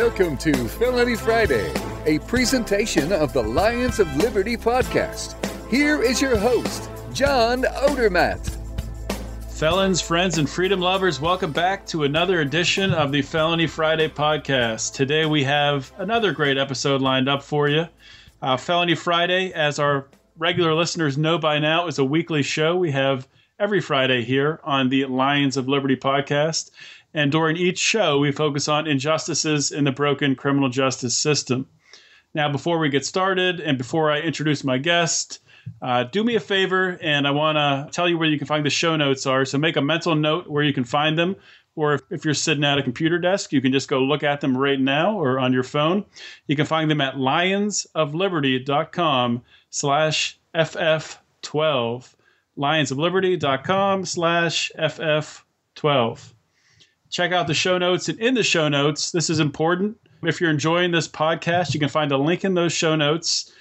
Welcome to Felony Friday, a presentation of the Lions of Liberty podcast. Here is your host, John Odermatt. Felons, friends, and freedom lovers, welcome back to another edition of the Felony Friday podcast. Today we have another great episode lined up for you. Felony Friday, as our regular listeners know by now, is a weekly show we have every Friday here on the Lions of Liberty podcast. And during each show, we focus on injustices in the broken criminal justice system. Now, before we get started and before I introduce my guest, do me a favor, and I want to tell you where you can find the show notes are. So make a mental note where you can find them. Or if you're sitting at a computer desk, you can just go look at them right now or on your phone. You can find them at lionsofliberty.com/FF12. lionsofliberty.com/FF12. Check out the show notes. And in the show notes, this is important. If you're enjoying this podcast, you can find a link in those show notes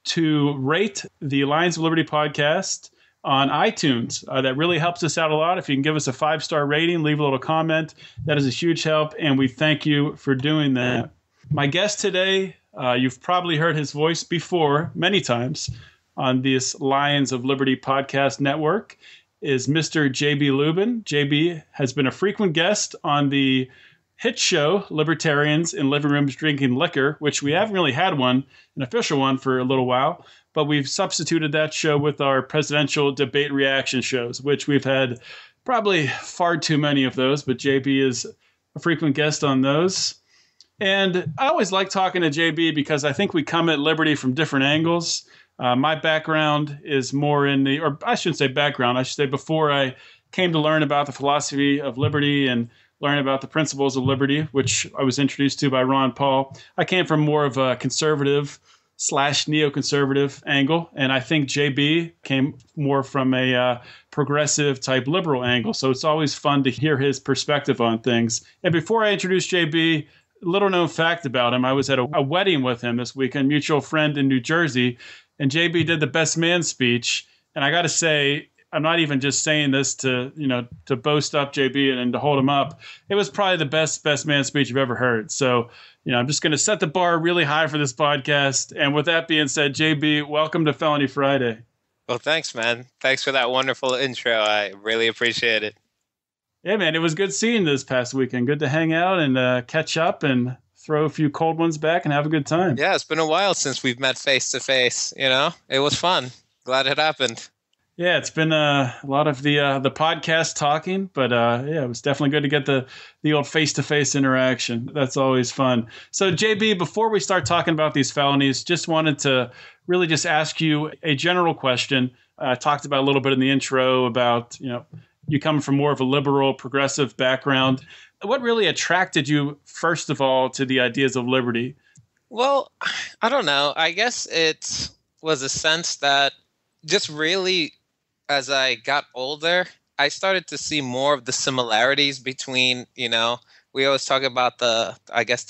to rate the Lions of Liberty podcast on iTunes. That really helps us out a lot. If you can give us a 5-star rating, leave a little comment, that is a huge help, and we thank you for doing that. My guest today, you've probably heard his voice before many times on this Lions of Liberty podcast network, is Mr. J.B. Lubin. J.B. has been a frequent guest on the hit show Libertarians in Living Rooms Drinking Liquor, which we haven't really had an official one, for a little while, but we've substituted that show with our presidential debate reaction shows, which we've had probably far too many of those, but JB is a frequent guest on those. And I always like talking to JB because I think we come at liberty from different angles. My background is more or I shouldn't say background, I should say before I came to learn about the philosophy of liberty and learn about the principles of liberty, which I was introduced to by Ron Paul. I came from more of a conservative/neoconservative angle, and I think JB came more from a progressive type liberal angle. So it's always fun to hear his perspective on things. And before I introduce JB, little known fact about him, I was at a wedding with him this weekend, mutual friend in New Jersey, and JB did the best man speech. And I got to say, I'm not even just saying this to boast up JB and to hold him up. It was probably the best man speech you've ever heard. So, I'm just going to set the bar really high for this podcast. And with that being said, JB, welcome to Felony Friday. Well, thanks, man. Thanks for that wonderful intro. I really appreciate it. Yeah, man, it was good seeing this past weekend. Good to hang out and catch up and throw a few cold ones back and have a good time. Yeah, it's been a while since we've met face to face. It was fun. Glad it happened. Yeah, it's been a lot of the podcast talking, but it was definitely good to get the old face-to-face interaction. That's always fun. So, JB, before we start talking about these felonies, just wanted to really just ask you a general question. I talked about a little bit in the intro about, you come from more of a liberal, progressive background. What really attracted you, first of all, to the ideas of liberty? Well, I don't know. I guess it was a sense that just really, as I got older, I started to see more of the similarities between, we always talk about the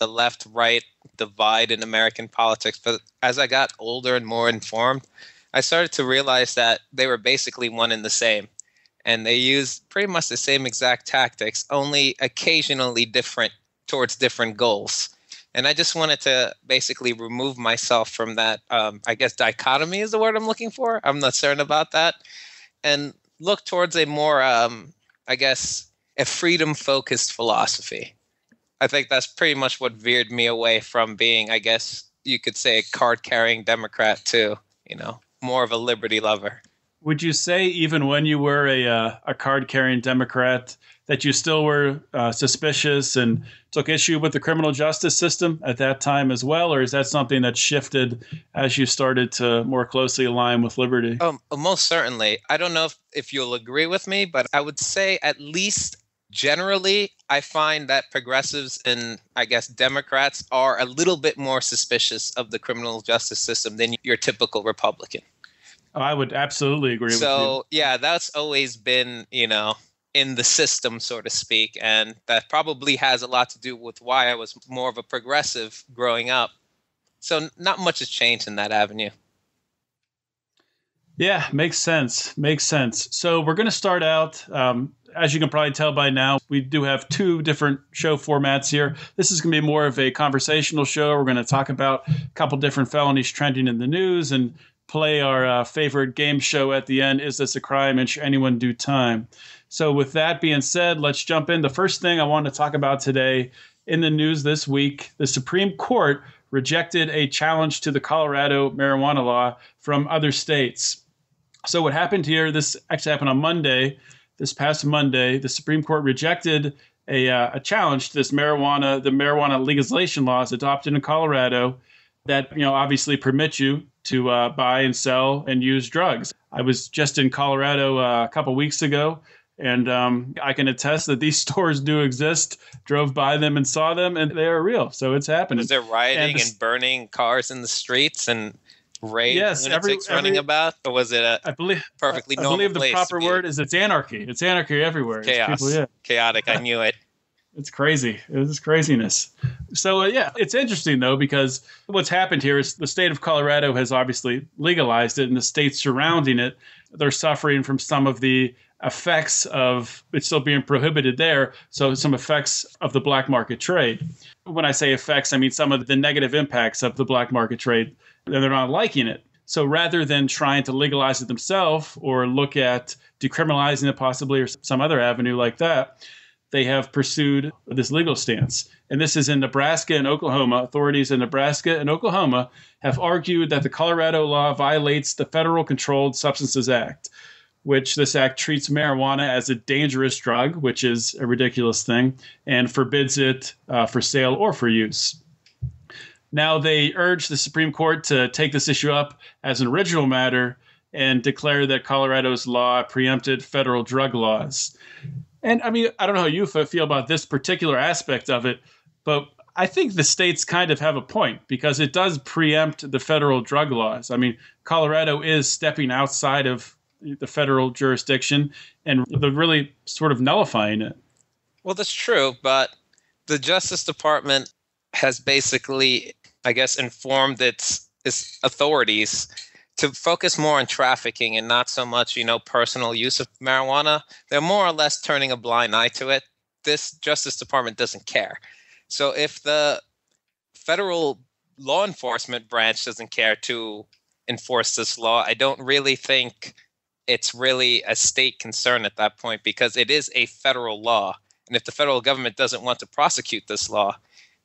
left-right divide in American politics. But as I got older and more informed, I started to realize that they were basically one and the same. And they used pretty much the same exact tactics, only occasionally different towards different goals. And I just wanted to basically remove myself from that, dichotomy is the word I'm looking for. I'm not certain about that. And look towards a more, a freedom-focused philosophy. I think that's pretty much what veered me away from being, I guess you could say, a card-carrying Democrat to, more of a liberty lover. Would you say even when you were a card-carrying Democrat that you still were suspicious and took issue with the criminal justice system at that time as well? Or is that something that shifted as you started to more closely align with liberty? Most certainly. I don't know if you'll agree with me, but I would say at least generally, I find that progressives and Democrats are a little bit more suspicious of the criminal justice system than your typical Republican. Oh, I would absolutely agree with you. So, yeah, that's always been, in the system, so to speak. And that probably has a lot to do with why I was more of a progressive growing up. So not much has changed in that avenue. Yeah, makes sense. Makes sense. So we're going to start out, as you can probably tell by now, we do have two different show formats here. This is going to be more of a conversational show. We're going to talk about a couple different felonies trending in the news and play our favorite game show at the end. Is this a crime and should anyone do time? So with that being said, let's jump in. The first thing I want to talk about today in the news this week, the Supreme Court rejected a challenge to the Colorado marijuana law from other states. So what happened here, this actually happened on Monday, this past Monday, the Supreme Court rejected a challenge to the marijuana legalization laws adopted in Colorado that, obviously permit you to buy and sell and use drugs. I was just in Colorado a couple weeks ago, and I can attest that these stores do exist. Drove by them and saw them, and they are real. So it's happening. Was there rioting and burning cars in the streets and lunatics running about? Or was it perfectly normal place? I believe the proper word is it's anarchy. It's anarchy everywhere. Chaos. Chaotic. I knew it. It's crazy. It was craziness. So, it's interesting, though, because what's happened here is the state of Colorado has obviously legalized it, and the states surrounding it, they're suffering from some of the effects of it still being prohibited there. So some effects of the black market trade. When I say effects, I mean some of the negative impacts of the black market trade, and they're not liking it. So rather than trying to legalize it themselves or look at decriminalizing it possibly or some other avenue like that, they have pursued this legal stance. And this is in Nebraska and Oklahoma. Authorities in Nebraska and Oklahoma have argued that the Colorado law violates the Federal Controlled Substances Act, which this act treats marijuana as a dangerous drug, which is a ridiculous thing, and forbids it for sale or for use. Now, they urge the Supreme Court to take this issue up as an original matter and declare that Colorado's law preempted federal drug laws. And I mean, I don't know how you feel about this particular aspect of it, but I think the states kind of have a point because it does preempt the federal drug laws. I mean, Colorado is stepping outside of the federal jurisdiction, and they're really sort of nullifying it. Well, that's true, but the Justice Department has basically, I guess, informed its authorities to focus more on trafficking and not so much, personal use of marijuana. They're more or less turning a blind eye to it. This Justice Department doesn't care. So if the federal law enforcement branch doesn't care to enforce this law, I don't really think it's really a state concern at that point because it is a federal law. And if the federal government doesn't want to prosecute this law,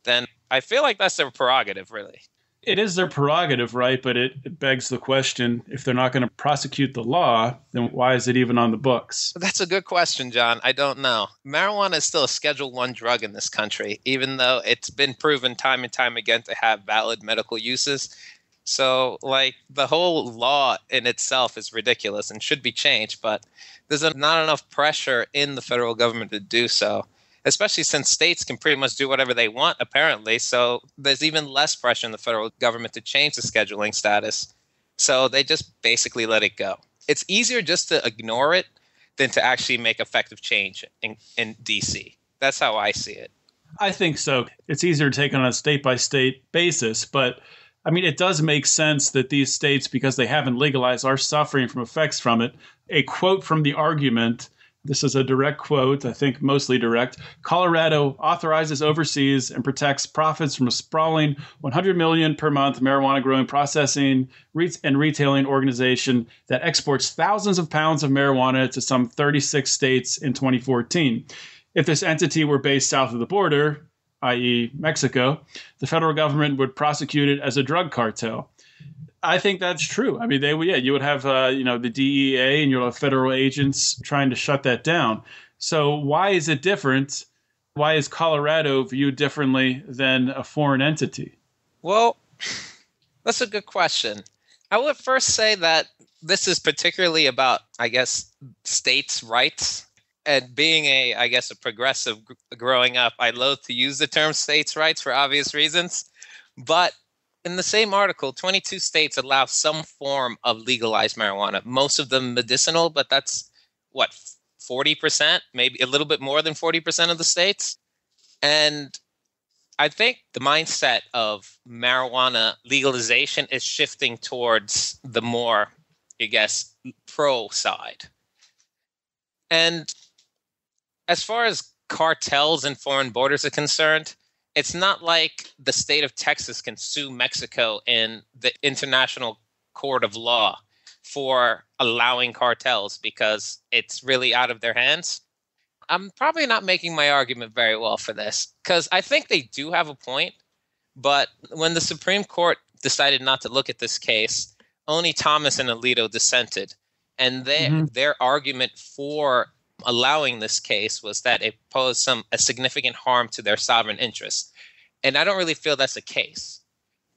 then I feel like that's their prerogative, really. It is their prerogative, right? But it begs the question, if they're not going to prosecute the law, then why is it even on the books? That's a good question, John. I don't know. Marijuana is still a Schedule I drug in this country, even though it's been proven time and time again to have valid medical uses. So, the whole law in itself is ridiculous and should be changed, but there's not enough pressure in the federal government to do so, especially since states can pretty much do whatever they want, apparently. So there's even less pressure in the federal government to change the scheduling status. So they just basically let it go. It's easier just to ignore it than to actually make effective change in D.C. That's how I see it. I think so. It's easier to take on a state-by-state basis, but I mean, it does make sense that these states, because they haven't legalized, are suffering from effects from it. A quote from the argument, this is a direct quote, I think mostly direct. Colorado authorizes overseas and protects profits from a sprawling $100 million per month marijuana growing, processing, and retailing organization that exports thousands of pounds of marijuana to some 36 states in 2014. If this entity were based south of the border, i.e. Mexico, the federal government would prosecute it as a drug cartel. I think that's true. I mean, you would have, the DEA and you'll have federal agents trying to shut that down. So why is it different? Why is Colorado viewed differently than a foreign entity? Well, that's a good question. I would first say that this is particularly about, I guess, states' rights. And being a progressive growing up, I loathe to use the term states' rights for obvious reasons. But in the same article, 22 states allow some form of legalized marijuana, most of them medicinal, but that's, 40%, maybe a little bit more than 40% of the states. And I think the mindset of marijuana legalization is shifting towards the more I guess, pro side. And as far as cartels and foreign borders are concerned, it's not like the state of Texas can sue Mexico in the International Court of Law for allowing cartels because it's really out of their hands. I'm probably not making my argument very well for this because I think they do have a point. But when the Supreme Court decided not to look at this case, only Thomas and Alito dissented. And their argument for allowing this case was that it posed a significant harm to their sovereign interests. And I don't really feel that's the case.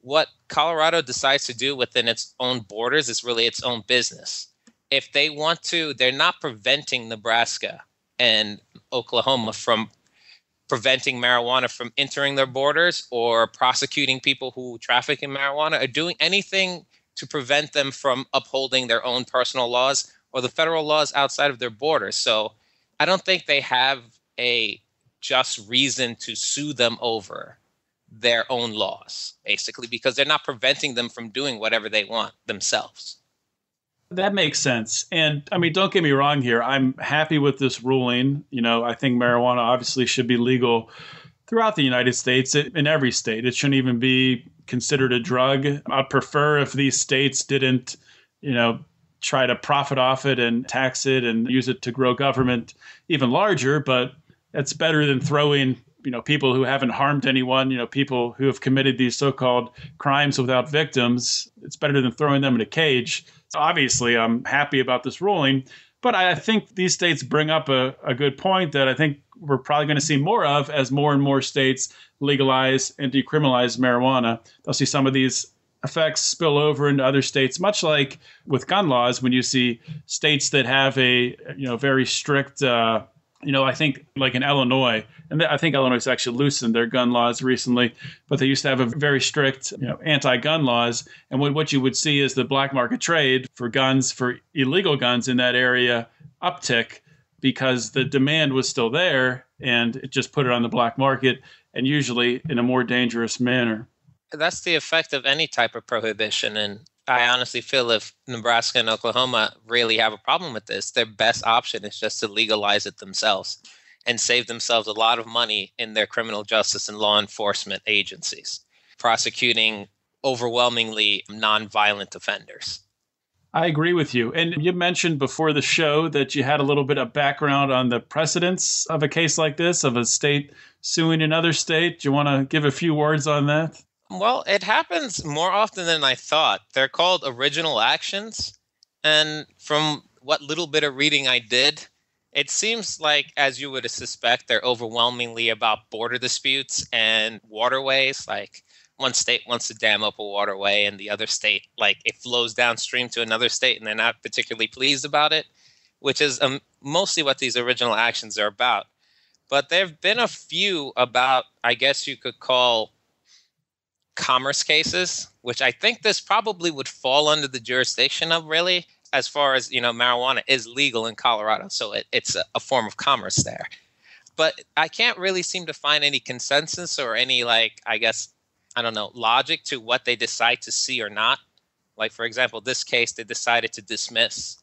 What Colorado decides to do within its own borders is really its own business. If they want to, they're not preventing Nebraska and Oklahoma from preventing marijuana from entering their borders or prosecuting people who traffic in marijuana or doing anything to prevent them from upholding their own personal laws or the federal laws outside of their borders. So I don't think they have a just reason to sue them over their own laws, basically, because they're not preventing them from doing whatever they want themselves. That makes sense. And I mean, don't get me wrong here. I'm happy with this ruling. You know, I think marijuana obviously should be legal throughout the United States, in every state. It shouldn't even be considered a drug. I'd prefer if these states didn't, try to profit off it and tax it and use it to grow government even larger. But it's better than throwing, people who haven't harmed anyone, people who have committed these so-called crimes without victims. It's better than throwing them in a cage. So obviously, I'm happy about this ruling, but I think these states bring up a good point that I think we're probably going to see more of as more and more states legalize and decriminalize marijuana. They'll see some of these effects spill over into other states, much like with gun laws, when you see states that have a very strict I think like in Illinois, and I think Illinois has actually loosened their gun laws recently, but they used to have a very strict, anti-gun laws. And what you would see is the black market trade for guns, for illegal guns in that area uptick because the demand was still there and it just put it on the black market and usually in a more dangerous manner. That's the effect of any type of prohibition. And I honestly feel if Nebraska and Oklahoma really have a problem with this, their best option is just to legalize it themselves and save themselves a lot of money in their criminal justice and law enforcement agencies, prosecuting overwhelmingly nonviolent offenders. I agree with you. And you mentioned before the show that you had a little bit of background on the precedents of a case like this, of a state suing another state. Do you want to give a few words on that? Well, it happens more often than I thought. They're called original actions. And from what little bit of reading I did, it seems like, as you would suspect, they're overwhelmingly about border disputes and waterways. Like one state wants to dam up a waterway and the other state, like it flows downstream to another state and they're not particularly pleased about it, which is mostly what these original actions are about. But there have been a few about, I guess you could call, commerce cases, which I think this probably would fall under the jurisdiction of, really, as far as, marijuana is legal in Colorado. So it's a form of commerce there. But I can't really seem to find any consensus or any, logic to what they decide to see or not. Like, for example, this case, they decided to dismiss.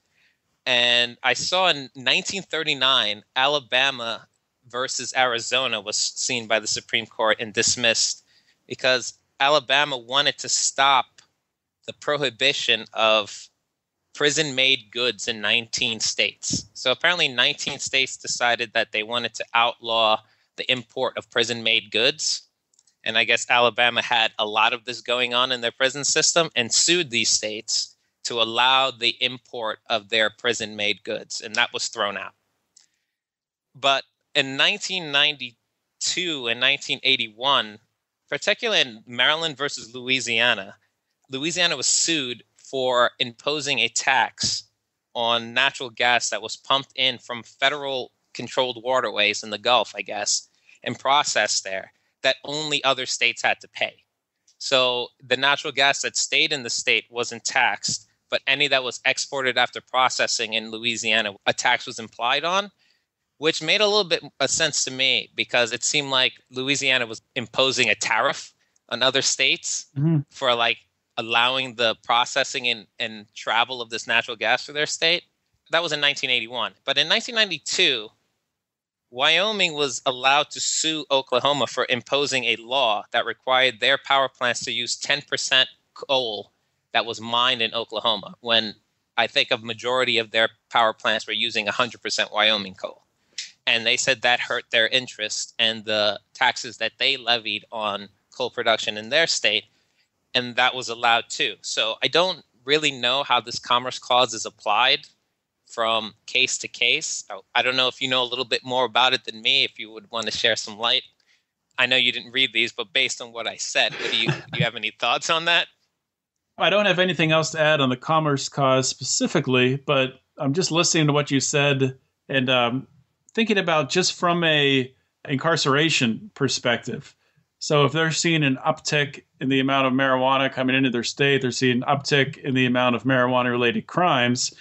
And I saw in 1939, Alabama versus Arizona was seen by the Supreme Court and dismissed because Alabama wanted to stop the prohibition of prison-made goods in 19 states. So apparently 19 states decided that they wanted to outlaw the import of prison-made goods. And I guess Alabama had a lot of this going on in their prison system and sued these states to allow the import of their prison-made goods. And that was thrown out. But in 1992 and 1981, particularly in Maryland versus Louisiana, Louisiana was sued for imposing a tax on natural gas that was pumped in from federal controlled waterways in the Gulf, I guess, and processed there that only other states had to pay. So the natural gas that stayed in the state wasn't taxed, but any that was exported after processing in Louisiana, a tax was implied on, which made a little bit of sense to me because it seemed like Louisiana was imposing a tariff on other states for allowing the processing and travel of this natural gas through their state. That was in 1981. But in 1992, Wyoming was allowed to sue Oklahoma for imposing a law that required their power plants to use 10% coal that was mined in Oklahoma, when I think a majority of their power plants were using 100% Wyoming coal. And they said that hurt their interest and the taxes that they levied on coal production in their state, and that was allowed too. So I don't really know how this Commerce Clause is applied from case to case. I don't know if you know a little bit more about it than me, if you would want to share some light. I know you didn't read these, but based on what I said, do you have any thoughts on that? I don't have anything else to add on the Commerce Clause specifically, but I'm just listening to what you said and thinking about just from a incarceration perspective. So if they're seeing an uptick in the amount of marijuana coming into their state, they're seeing an uptick in the amount of marijuana-related crimes.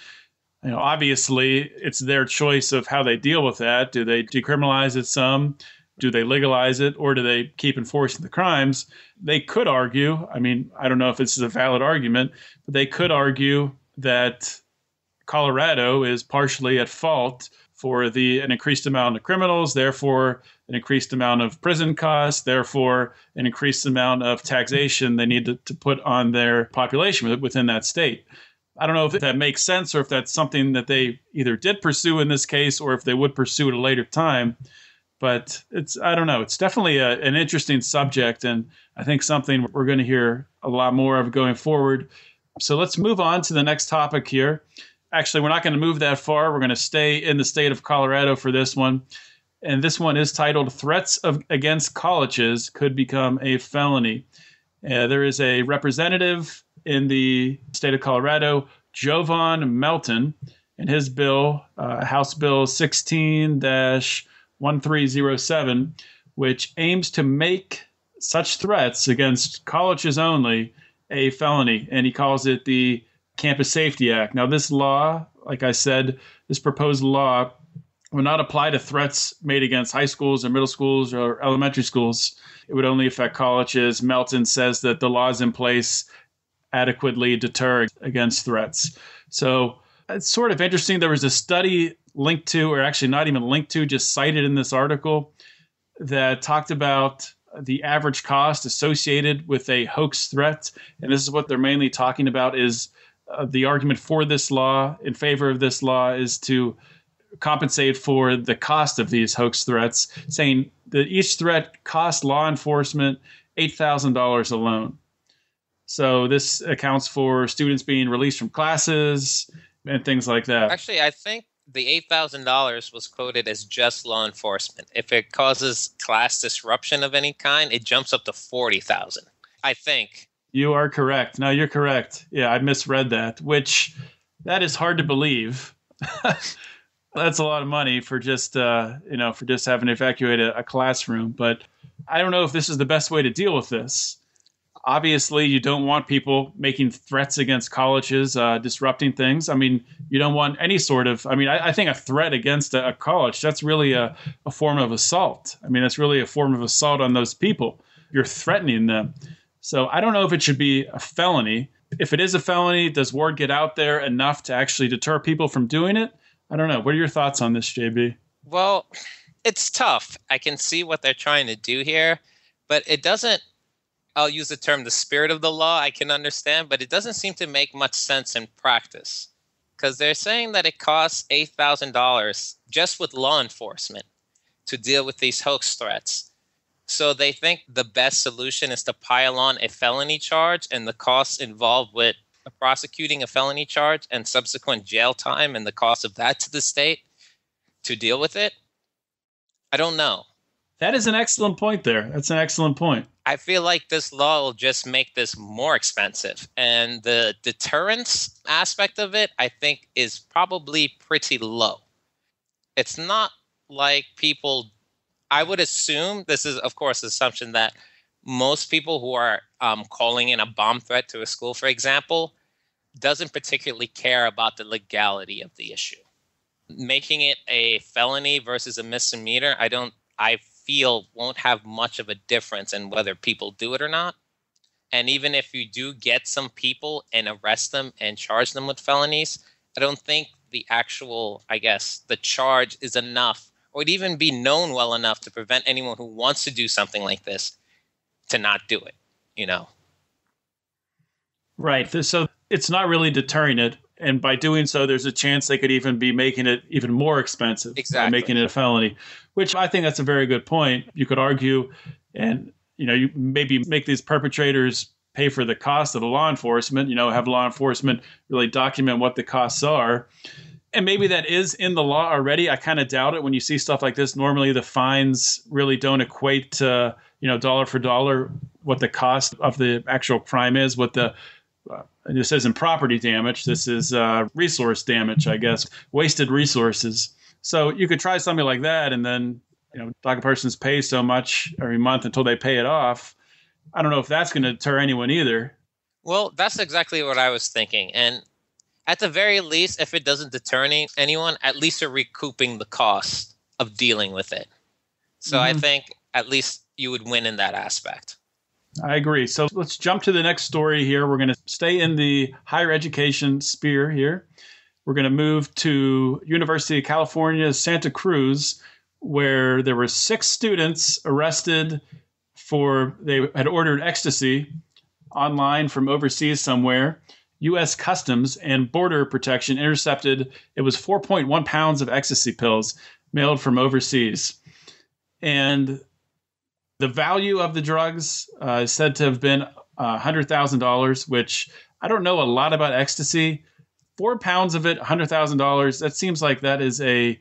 Obviously, it's their choice of how they deal with that. Do they decriminalize it some? Do they legalize it? Or do they keep enforcing the crimes? They could argue, I don't know if this is a valid argument, but they could argue that Colorado is partially at fault for an increased amount of criminals, therefore an increased amount of prison costs, therefore an increased amount of taxation they need to put on their population within that state. I don't know if that makes sense or if that's something that they either did pursue in this case or if they would pursue at a later time. But I don't know. It's definitely an interesting subject, and I think something we're going to hear a lot more of going forward. So let's move on to the next topic here. Actually, we're not going to move that far. We're going to stay in the state of Colorado for this one. And this one is titled Threats Against Colleges Could Become a Felony. There is a representative in the state of Colorado, Jovan Melton, and his bill, House Bill 16-1307, which aims to make such threats against colleges only a felony. And he calls it the Campus Safety Act. Now, this law, like I said, this proposed law would not apply to threats made against high schools or middle schools or elementary schools. It would only affect colleges. Melton says that the laws in place adequately deter against threats. So it's sort of interesting. There was a study linked to, or actually not even linked to, just cited in this article that talked about the average cost associated with a hoax threat. And this is what they're mainly talking about is the argument for this law, in favor of this law, is to compensate for the cost of these hoax threats, saying that each threat costs law enforcement $8,000 alone. So this accounts for students being released from classes and things like that. Actually, I think the $8,000 was quoted as just law enforcement. If it causes class disruption of any kind, it jumps up to $40,000, I think. You are correct. No, you're correct. Yeah, I misread that, which that is hard to believe. That's a lot of money for just having to evacuate a classroom. But I don't know if this is the best way to deal with this. Obviously, you don't want people making threats against colleges, disrupting things. You don't want any sort of, I think a threat against a college, that's really a form of assault. That's really a form of assault on those people. You're threatening them. So I don't know if it should be a felony. If it is a felony, does word get out there enough to actually deter people from doing it? I don't know. What are your thoughts on this, JB? Well, it's tough. I can see what they're trying to do here, but it doesn't, I'll use the term the spirit of the law, I can understand, but it doesn't seem to make much sense in practice because they're saying that it costs $8,000 just with law enforcement to deal with these hoax threats. So they think the best solution is to pile on a felony charge and the costs involved with prosecuting a felony charge and subsequent jail time and the cost of that to the state to deal with it. I don't know. That is an excellent point there. That's an excellent point. I feel like this law will just make this more expensive. And the deterrence aspect of it, I think, is probably pretty low. It's not like people, I would assume, this is, of course, the assumption that most people who are calling in a bomb threat to a school, for example, doesn't particularly care about the legality of the issue. Making it a felony versus a misdemeanor, I feel won't have much of a difference in whether people do it or not. And even if you do get some people and arrest them and charge them with felonies, I don't think the actual, I guess, the charge is enough or would even be known well enough to prevent anyone who wants to do something like this to not do it, you know? Right. So it's not really deterring it. And by doing so, there's a chance they could even be making it even more expensive. Exactly. By making it a felony, which I think that's a very good point. You could argue, and you maybe make these perpetrators pay for the cost of the law enforcement, have law enforcement really document what the costs are. And maybe that is in the law already. I kind of doubt it. When you see stuff like this, normally the fines really don't equate to, dollar for dollar what the cost of the actual crime is, what the this isn't property damage. This is resource damage, I guess, wasted resources. So you could try something like that, and then like a person's paid so much every month until they pay it off. I don't know if that's going to deter anyone either. Well, that's exactly what I was thinking. And at the very least, if it doesn't deter anyone, at least you're recouping the cost of dealing with it. So I think at least you would win in that aspect. I agree. So let's jump to the next story here. We're going to stay in the higher education sphere here. We're going to move to University of California, Santa Cruz, where there were 6 students arrested they had ordered ecstasy online from overseas somewhere. U.S. Customs and Border Protection intercepted, it was 4.1 pounds of ecstasy pills mailed from overseas. And the value of the drugs is said to have been $100,000, which I don't know a lot about ecstasy. 4 pounds of it, $100,000. That seems like that is a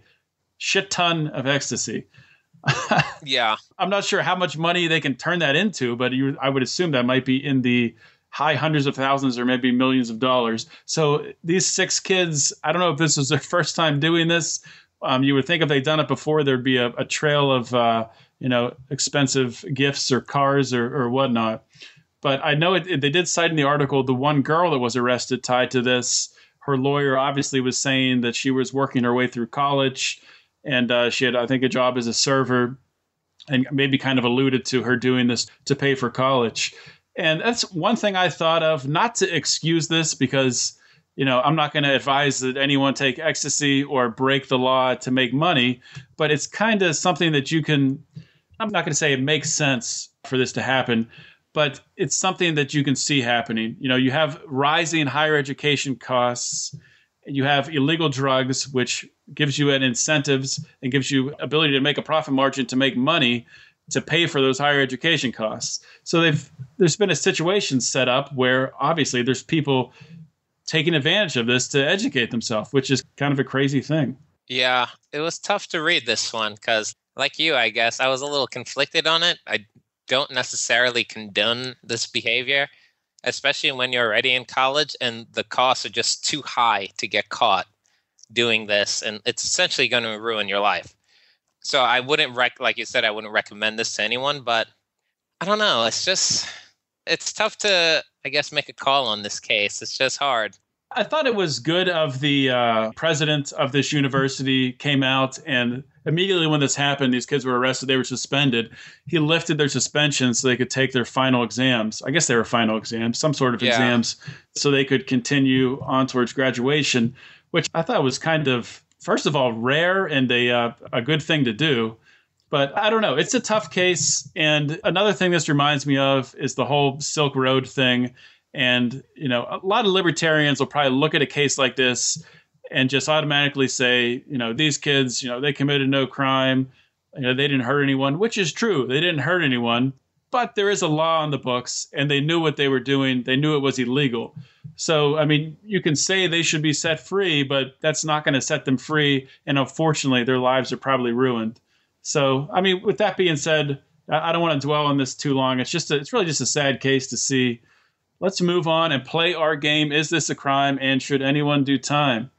shit ton of ecstasy. Yeah. I'm not sure how much money they can turn that into, but I would assume that might be in the high hundreds of thousands or maybe millions of dollars. So these 6 kids, I don't know if this was their first time doing this. You would think if they'd done it before, there'd be a trail of expensive gifts or cars or whatnot. But I know they did cite in the article the one girl that was arrested tied to this. Her lawyer obviously was saying that she was working her way through college, and she had, I think, a job as a server, and maybe kind of alluded to her doing this to pay for college. And that's one thing I thought of, not to excuse this, because I'm not going to advise that anyone take ecstasy or break the law to make money, but it's kind of something that I'm not going to say it makes sense for this to happen, but it's something that you can see happening. You have rising higher education costs, you have illegal drugs, which gives you an incentives and gives you ability to make a profit margin to make money to pay for those higher education costs. So there's been a situation set up where obviously there's people taking advantage of this to educate themselves, which is kind of a crazy thing. Yeah, it was tough to read this one because, like you, I guess, I was a little conflicted on it. I don't necessarily condone this behavior, especially when you're already in college and the costs are just too high to get caught doing this, and it's essentially going to ruin your life. So I wouldn't like you said, I wouldn't recommend this to anyone, but I don't know. It's tough to, I guess, make a call on this case. It's just hard. I thought it was good of the president of this university came out, and immediately when this happened, these kids were arrested, they were suspended. He lifted their suspension so they could take their final exams. I guess they were final exams, some sort of exams, so they could continue on towards graduation, which I thought was kind of, first of all, rare and a good thing to do. But I don't know. It's a tough case. And another thing this reminds me of is the whole Silk Road thing. And, a lot of libertarians will probably look at a case like this and just automatically say, these kids, they committed no crime. They didn't hurt anyone, which is true. They didn't hurt anyone. But there is a law on the books, and they knew what they were doing. They knew it was illegal. So, you can say they should be set free, but that's not going to set them free. And unfortunately, their lives are probably ruined. So, with that being said, I don't want to dwell on this too long. It's really just a sad case to see. Let's move on and play our game. Is this a crime, and should anyone do time?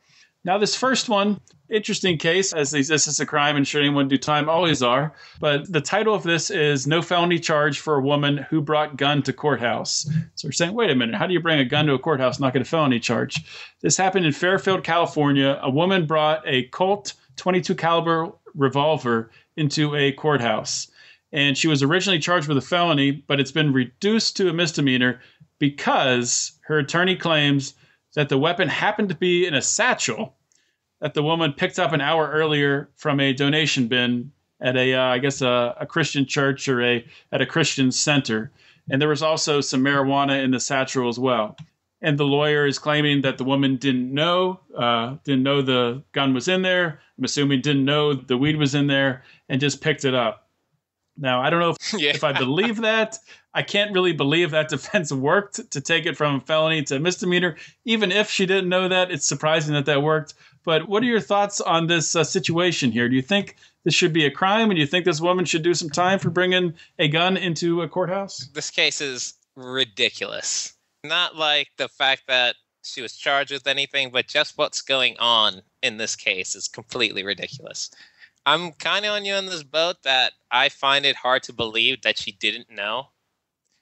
Now, this first one, interesting case, as is this a crime and should anyone do time? Always are. But the title of this is No Felony Charge for a Woman Who Brought Gun to Courthouse. So we're saying, wait a minute, how do you bring a gun to a courthouse and not get a felony charge? This happened in Fairfield, California. A woman brought a Colt .22 caliber revolver into a courthouse. And she was originally charged with a felony, but it's been reduced to a misdemeanor because her attorney claims that the weapon happened to be in a satchel that the woman picked up an hour earlier from a donation bin at a Christian church or at a Christian center. And there was also some marijuana in the satchel as well. And the lawyer is claiming that the woman didn't know the gun was in there. I'm assuming didn't know the weed was in there and just picked it up. Now, I don't know if I believe that. I can't really believe that defense worked to take it from felony to misdemeanor. Even if she didn't know that, it's surprising that worked. But what are your thoughts on this situation here? Do you think this should be a crime? And do you think this woman should do some time for bringing a gun into a courthouse? This case is ridiculous. Not like the fact that she was charged with anything, but just what's going on in this case is completely ridiculous. I'm kind of on you on this boat that I find it hard to believe that she didn't know.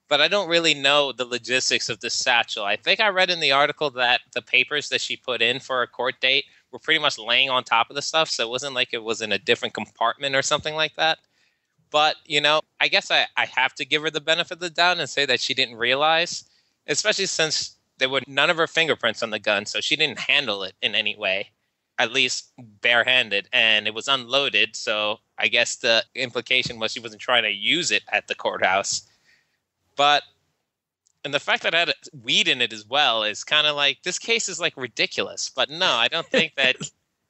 But I don't really know the logistics of this satchel. I think I read in the article that the papers that she put in for a court date were pretty much laying on top of the stuff. So it wasn't like it was in a different compartment or something like that. But, I guess I have to give her the benefit of the doubt and say that she didn't realize, especially since there were none of her fingerprints on the gun. So she didn't handle it in any way, at least barehanded, and it was unloaded. So I guess the implication was she wasn't trying to use it at the courthouse. And the fact that it had weed in it as well is kind of like, this case is like ridiculous. But no, I don't think that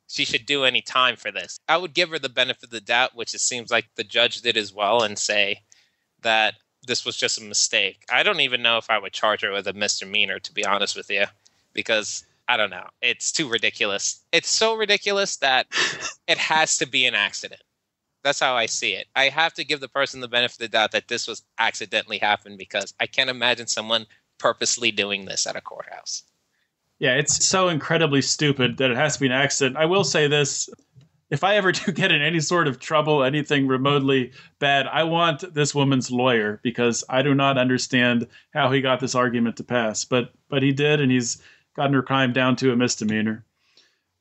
she should do any time for this. I would give her the benefit of the doubt, which it seems like the judge did as well, and say that this was just a mistake. I don't even know if I would charge her with a misdemeanor, to be honest with you, because I don't know. It's too ridiculous. It's so ridiculous that it has to be an accident. That's how I see it. I have to give the person the benefit of the doubt that this was accidentally happened, because I can't imagine someone purposely doing this at a courthouse. Yeah, it's so incredibly stupid that it has to be an accident. I will say this. If I ever do get in any sort of trouble, anything remotely bad, I want this woman's lawyer, because I do not understand how he got this argument to pass. But he did, and he's gotten her crime down to a misdemeanor.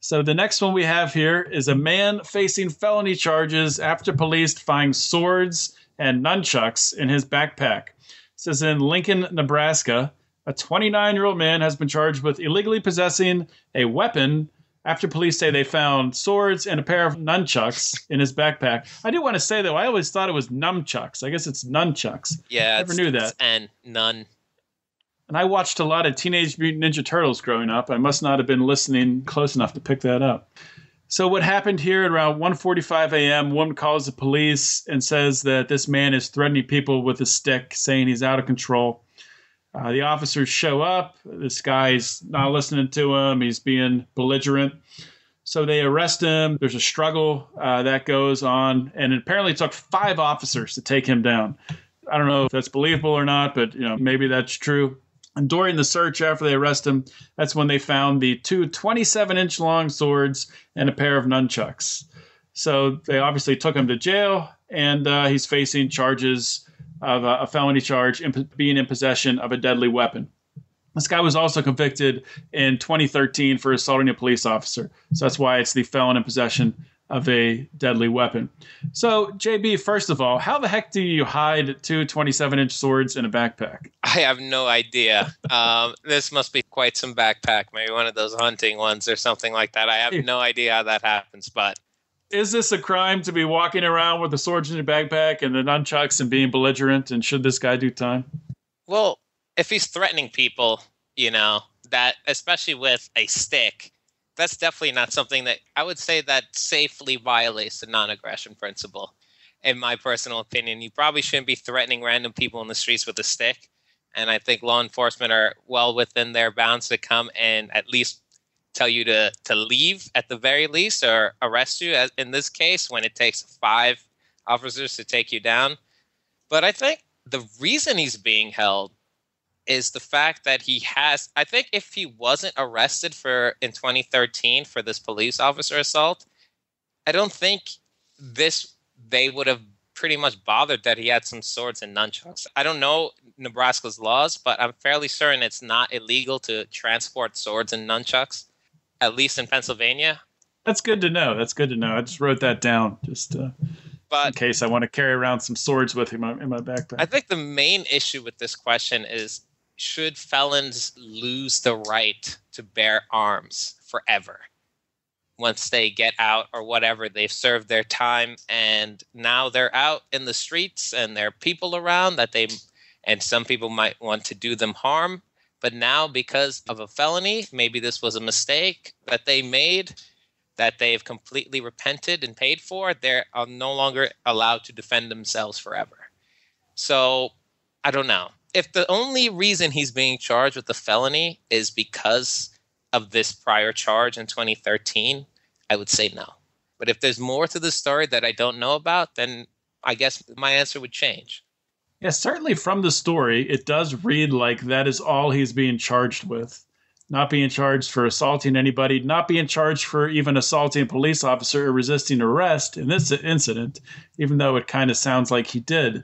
So the next one we have here is a man facing felony charges after police find swords and nunchucks in his backpack. This is in Lincoln, Nebraska. A 29-year-old man has been charged with illegally possessing a weapon after police say they found swords and a pair of nunchucks in his backpack. I do want to say, though, I always thought it was numchucks. I guess it's nunchucks. Yeah, I never knew that. And none. And I watched a lot of Teenage Mutant Ninja Turtles growing up. I must not have been listening close enough to pick that up. So what happened here at around 1:45 a.m., a woman calls the police and says that this man is threatening people with a stick, saying he's out of control. The officers show up. This guy's not listening to him. He's being belligerent. So they arrest him. There's a struggle that goes on. And it apparently took 5 officers to take him down. I don't know if that's believable or not, but maybe that's true. And during the search after they arrest him, that's when they found the 2 27-inch long swords and a pair of nunchucks. So they obviously took him to jail, and he's facing charges of a felony charge, being in possession of a deadly weapon. This guy was also convicted in 2013 for assaulting a police officer. So that's why it's the felon in possession of a deadly weapon. So, JB, first of all, how the heck do you hide 2 27-inch swords in a backpack? I have no idea. This must be quite some backpack, maybe one of those hunting ones or something like that. I have no idea how that happens, but... Is this a crime to be walking around with the swords in your backpack and the nunchucks and being belligerent, and should this guy do time? Well, if he's threatening people, that, especially with a stick, that's definitely not something that I would say that safely violates the non-aggression principle. In my personal opinion, you probably shouldn't be threatening random people in the streets with a stick. And I think law enforcement are well within their bounds to come and at least tell you to leave at the very least, or arrest you, as in this case, when it takes 5 officers to take you down. But I think the reason he's being held is the fact that I think if he wasn't arrested in 2013 for this police officer assault, I don't think they would have pretty much bothered that he had some swords and nunchucks. I don't know Nebraska's laws, but I'm fairly certain it's not illegal to transport swords and nunchucks, at least in Pennsylvania. That's good to know. I just wrote that down. But in case I want to carry around some swords with me in my backpack. I think the main issue with this question is, should felons lose the right to bear arms forever? Once they get out or whatever, they've served their time and now they're out in the streets and there are people around and some people might want to do them harm. But now because of a felony, maybe this was a mistake that they made, that they've completely repented and paid for, they're no longer allowed to defend themselves forever. So I don't know. If the only reason he's being charged with the felony is because of this prior charge in 2013, I would say no. But if there's more to the story that I don't know about, then I guess my answer would change. Yeah, certainly from the story, it does read like that is all he's being charged with. Not being charged for assaulting anybody, not being charged for even assaulting a police officer or resisting arrest in this incident, even though it kind of sounds like he did.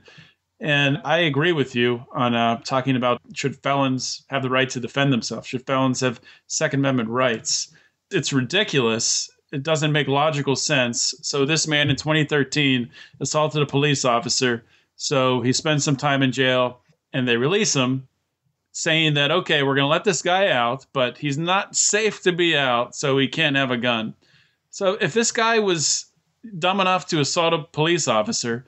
And I agree with you on talking about, should felons have the right to defend themselves? Should felons have Second Amendment rights? It's ridiculous. It doesn't make logical sense. So this man in 2013 assaulted a police officer. So he spends some time in jail and they release him, saying that, okay, we're going to let this guy out, but he's not safe to be out, so he can't have a gun. So if this guy was dumb enough to assault a police officer,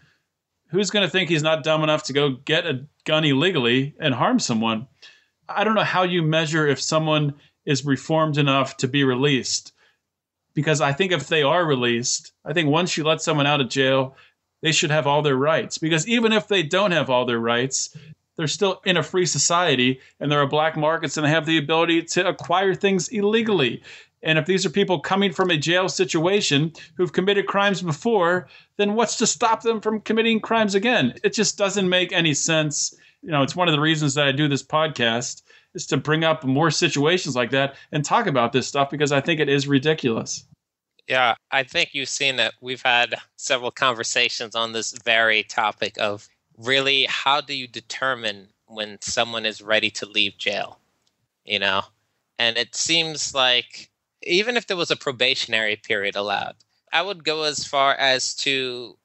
who's going to think he's not dumb enough to go get a gun illegally and harm someone? I don't know how you measure if someone is reformed enough to be released. Because I think if they are released, I think once you let someone out of jail, they should have all their rights. Because even if they don't have all their rights, they're still in a free society and there are black markets and they have the ability to acquire things illegally. And if these are people coming from a jail situation who've committed crimes before, then what's to stop them from committing crimes again? It just doesn't make any sense. You know, it's one of the reasons that I do this podcast, is to bring up more situations like that and talk about this stuff, because I think it is ridiculous. Yeah, I think you've seen that we've had several conversations on this very topic of really, how do you determine when someone is ready to leave jail? You know, and it seems like even if there was a probationary period allowed, I would go as far as to,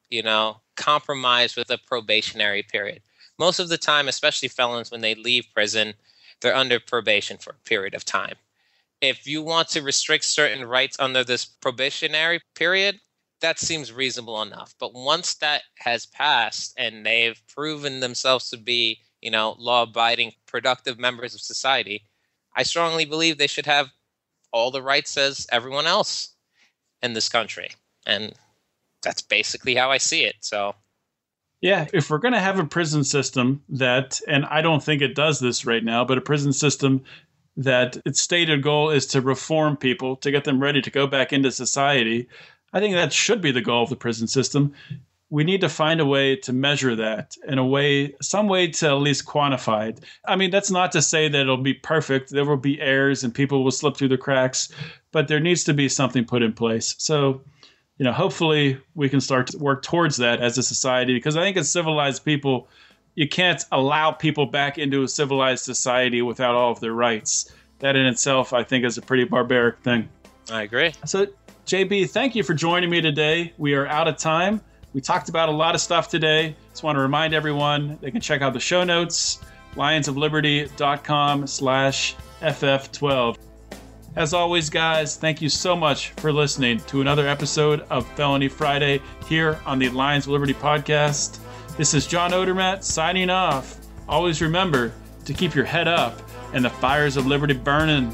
compromise with a probationary period. Most of the time, especially felons, when they leave prison, they're under probation for a period of time. If you want to restrict certain rights under this probationary period, that seems reasonable enough. But once that has passed and they've proven themselves to be, law-abiding, productive members of society, I strongly believe they should have all the rights as everyone else in this country. And that's basically how I see it. So, yeah, if we're going to have a prison system that, and I don't think it does this right now, but a prison system that its stated goal is to reform people, to get them ready to go back into society, I think that should be the goal of the prison system. We need to find a way to measure that in some way to at least quantify it. I mean, that's not to say that it'll be perfect. There will be errors and people will slip through the cracks, but there needs to be something put in place. So, hopefully we can start to work towards that as a society, because I think as civilized people, you can't allow people back into a civilized society without all of their rights. That in itself, I think, is a pretty barbaric thing. I agree. So, JB, thank you for joining me today. We are out of time. We talked about a lot of stuff today. Just want to remind everyone they can check out the show notes, lionsofliberty.com/FF12. As always, guys, thank you so much for listening to another episode of Felony Friday here on the Lions of Liberty podcast. This is John Odermatt signing off. Always remember to keep your head up and the fires of liberty burning.